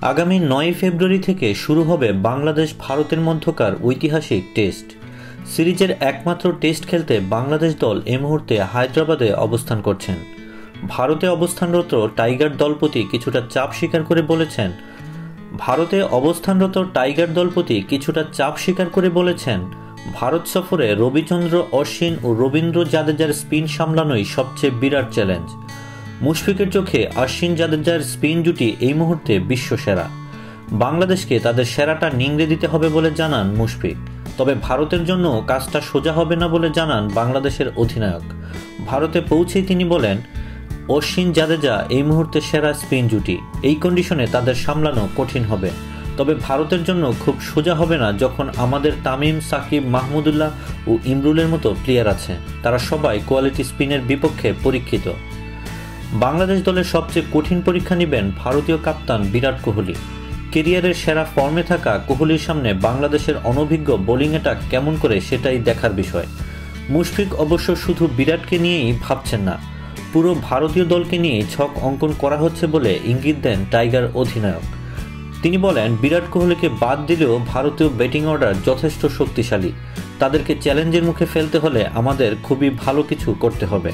আগামী ৯ ফেব্রুয়ারি থেকে শুরু হবে বাংলাদেশ ভারতের মধ্যকার ঐতিহাসিক টেস্ট সিরিজের একমাত্র টেস্ট খেলতে বাংলাদেশ দল এই মুহূর্তে হায়দ্রাবাদে অবস্থান করছেন। ভারতে অবস্থানরত টাইগার দলপতি কিছুটা চাপ স্বীকার করে বলেছেন ভারত সফরে রবিচন্দ্র অশ্বিন ও রবীন্দ্র জাদেজার স্পিন সামলানোই সবচেয়ে বিরাট চ্যালেঞ্জ। মুশফিকের চোখে অশ্বিন জাদেজার স্পিন জুটি এই মুহূর্তে বিশ্বসেরা। বাংলাদেশকে তাদের সেরাটা নিংড়ে দিতে হবে বলে জানান মুশফিক। তবে ভারতের জন্য কাজটা সোজা হবে না বলে জানান বাংলাদেশের অধিনায়ক। ভারতে পৌঁছেই তিনি বলেন, অশ্বিন জাদেজা এই মুহূর্তে সেরা স্পিন জুটি, এই কন্ডিশনে তাদের সামলানো কঠিন হবে। তবে ভারতের জন্য খুব সোজা হবে না যখন আমাদের তামিম, সাকিব, মাহমুদুল্লাহ ও ইমরুলের মতো প্লেয়ার আছে। তারা সবাই কোয়ালিটি স্পিনের বিপক্ষে পরীক্ষিত। বাংলাদেশ দলের সবচেয়ে কঠিন পরীক্ষা নেবেন ভারতীয় কাপ্তান বিরাট কোহলি। কেরিয়ারের সেরা ফর্মে থাকা কোহলির সামনে বাংলাদেশের অনভিজ্ঞ বোলিং অ্যাটাক কেমন করে সেটাই দেখার বিষয়। মুশফিক অবশ্য শুধু বিরাটকে নিয়েই ভাবছেন না, পুরো ভারতীয় দলকে নিয়েই ছক অঙ্কন করা হচ্ছে বলে ইঙ্গিত দেন টাইগার অধিনায়ক। তিনি বলেন, বিরাট কোহলিকে বাদ দিলেও ভারতীয় ব্যাটিং অর্ডার যথেষ্ট শক্তিশালী। তাদেরকে চ্যালেঞ্জের মুখে ফেলতে হলে আমাদের খুবই ভালো কিছু করতে হবে।